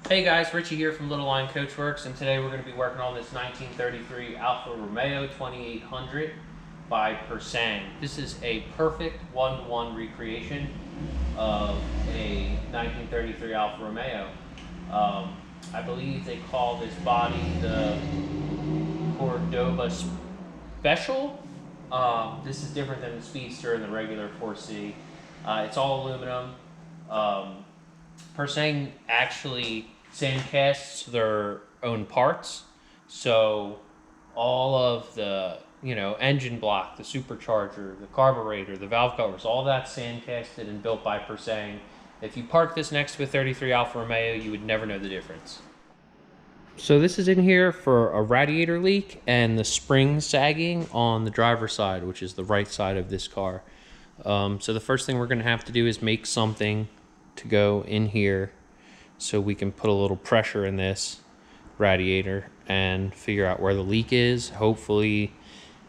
Hey guys, Richie here from Little Line Coachworks, and today we're going to be working on this 1933 Alfa Romeo 2800 by Persang. This is a perfect one-to-one recreation of a 1933 Alfa Romeo. I believe they call this body the Cordoba Special. This is different than the Speedster and the regular 4C. It's all aluminum. Persang actually sandcasts their own parts, so all of the engine block, the supercharger, the carburetor, the valve covers, all that's sandcasted and built by Persang. If you park this next to a 33 Alfa Romeo, you would never know the difference. So this is in here for a radiator leak and the spring sagging on the driver's side, which is the right side of this car. So the first thing we're going to have to do is make something to go in here so we can put a little pressure in this radiator and figure out where the leak is. Hopefully,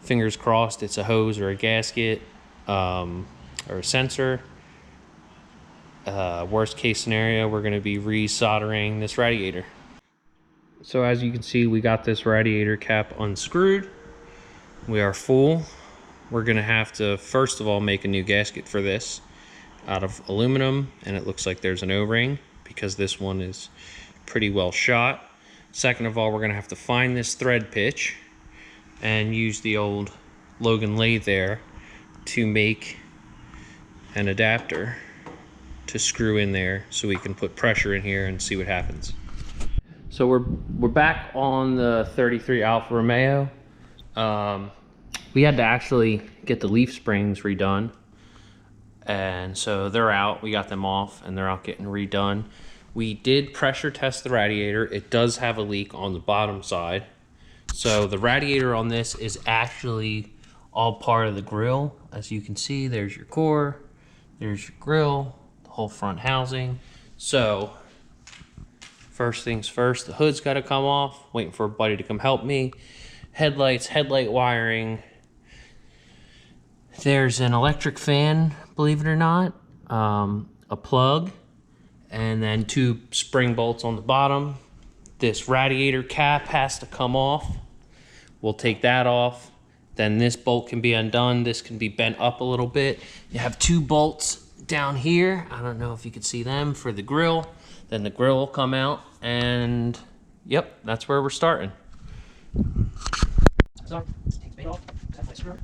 fingers crossed, it's a hose or a gasket or a sensor. Worst case scenario, we're going to be re-soldering this radiator. So as you can see, we got this radiator cap unscrewed. We are full. We're going to have to first of all make a new gasket for this out of aluminum, and it looks like there's an O-ring because this one is pretty well shot. Second of all, we're going to have to find this thread pitch and use the old Logan lathe there to make an adapter to screw in there so we can put pressure in here and see what happens. So we're back on the 33 Alfa Romeo. We had to actually get the leaf springs redone, and so they're out. We got them off and they're out getting redone. We did pressure test the radiator. It does have a leak on the bottom side. So the radiator on this is actually all part of the grill. As you can see, there's your core, there's your grill, the whole front housing. So first things first, the hood's got to come off. Waiting for a buddy to come help me. Headlights, headlight wiring. There's an electric fan, believe it or not, a plug, and then two spring bolts on the bottom. This radiator cap has to come off. We'll take that off. Then this bolt can be undone. This can be bent up a little bit. You have two bolts down here. I don't know if you can see them for the grill. Then the grill will come out, and yep, that's where we're starting. So, take the bait off. That's my screw.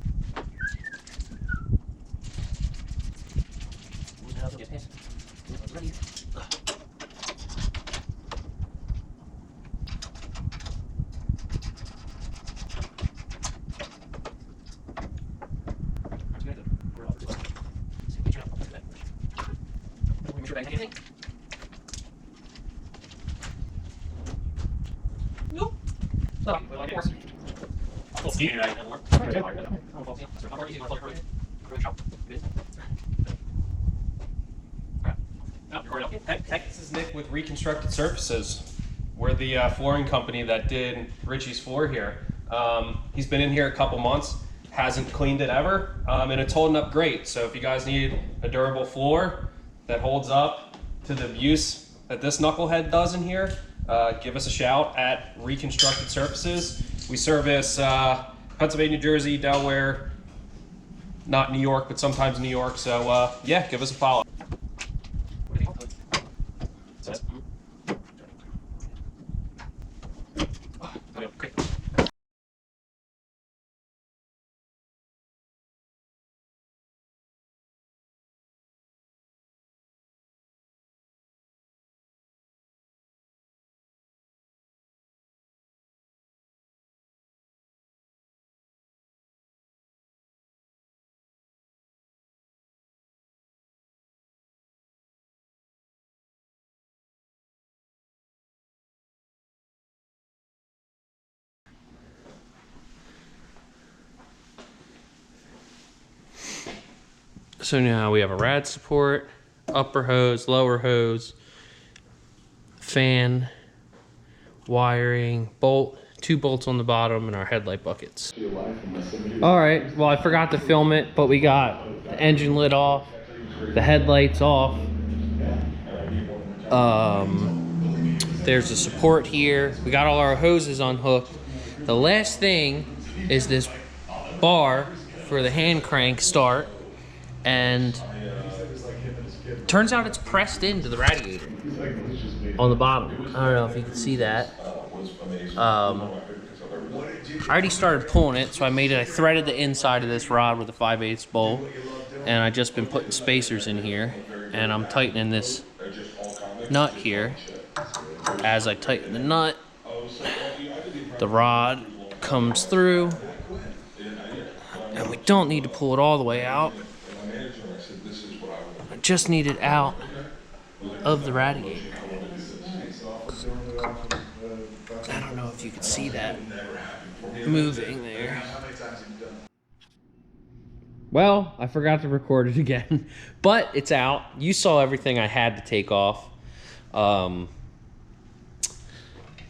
Nope. Hey, this is Nick with Reconstructed Surfaces. We're the flooring company that did Richie's floor here. He's been in here a couple months, hasn't cleaned it ever, and it's holding up great. So if you guys need a durable floor that holds up to the abuse that this knucklehead does in here, give us a shout at Reconstructed Surfaces. We service Pennsylvania, New Jersey, Delaware, not New York, but sometimes New York. So yeah, give us a follow. So now we have a rad support, upper hose, lower hose, fan, wiring, bolt, two bolts on the bottom, and our headlight buckets. All right, well, I forgot to film it, but we got the engine lid off, the headlights off, There's a support here. We got all our hoses unhooked. The last thing is this bar for the hand crank start, and turns out it's pressed into the radiator on the bottom. I don't know if you can see that. I already started pulling it, so I threaded the inside of this rod with a 5/8 bolt, and I just been putting spacers in here, and I'm tightening this nut here. As I tighten the nut, the rod comes through, and we don't need to pull it all the way out. I just need it out of the radiator. I don't know if you can see that moving there. Well, I forgot to record it again, but it's out. You saw everything I had to take off.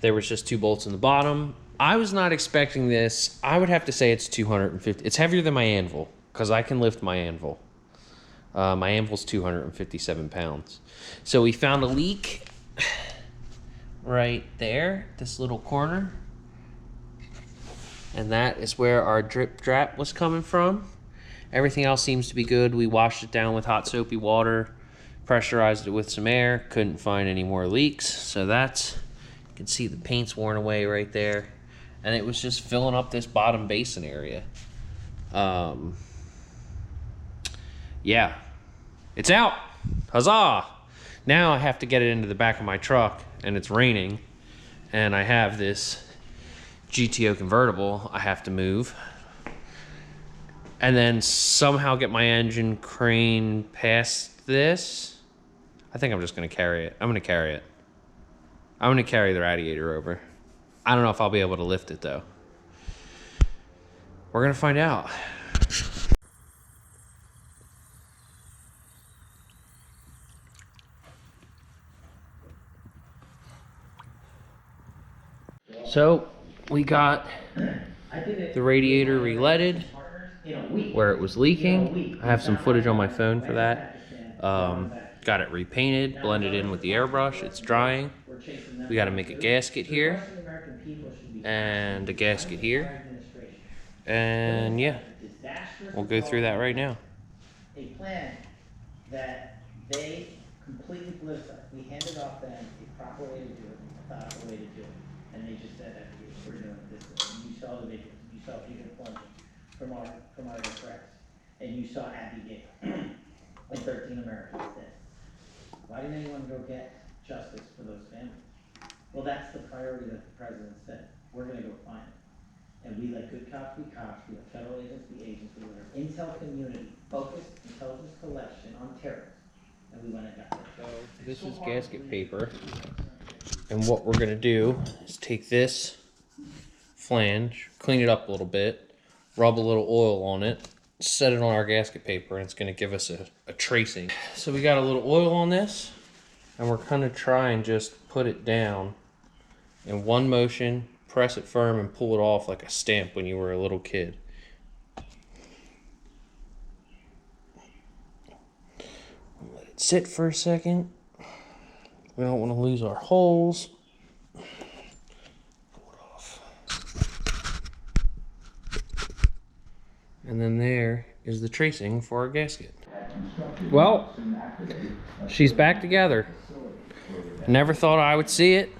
There was just 2 bolts in the bottom. I was not expecting this. I would have to say it's 250. It's heavier than my anvil, because I can lift my anvil. My anvil's 257 pounds. So we found a leak right there, this little corner. And that is where our drip drap was coming from. Everything else seems to be good. We washed it down with hot soapy water, pressurized it with some air, couldn't find any more leaks. So that's, you can see the paint's worn away right there. And it was just filling up this bottom basin area. Yeah, it's out. Huzzah! Now I have to get it into the back of my truck, and it's raining, and I have this GTO convertible I have to move, and then somehow get my engine crane past this. I think I'm just gonna carry it. I'm gonna carry it. I'm gonna carry the radiator over. I don't know if I'll be able to lift it though. We're gonna find out. So we got the radiator re-leaded where it was leaking. I have some footage on my phone for that. Got it repainted, blended in with the airbrush. It's drying. We got to make a gasket here and a gasket here. And yeah, we'll go through that right now. A plan that they completely politicized. We handed off them a proper way to do it, a thoughtful way to do it. And they just said that we're doing it this way. And you saw the videos, you saw people plunging from our press, and you saw Abby Gate and 13 Americans dead. Why didn't anyone go get justice for those families? Well, that's the priority that the president said. We're going to go find it. And we let good cops be cops. We let federal agents be agents. We let our intel community focused intelligence collection on terrorists. And we went and got them. So this is gasket paper. And what we're gonna do is take this flange, clean it up a little bit, rub a little oil on it, set it on our gasket paper, and it's gonna give us a tracing. So we got a little oil on this, and we're gonna try and just put it down in one motion, press it firm, and pull it off like a stamp when you were a little kid. Let it sit for a second. We don't want to lose our holes. Pull it off. And then there is the tracing for our gasket. Well, she's back together. Never thought I would see it.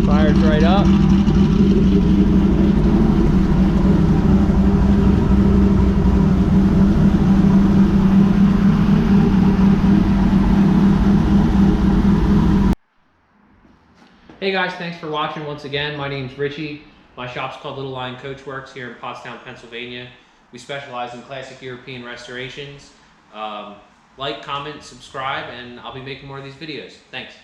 Fires right up. Hey guys, thanks for watching once again. My name's Richie. My shop's called Little Lion Coachworks here in Pottstown, Pennsylvania. We specialize in classic European restorations. Like, comment, subscribe, and I'll be making more of these videos. Thanks.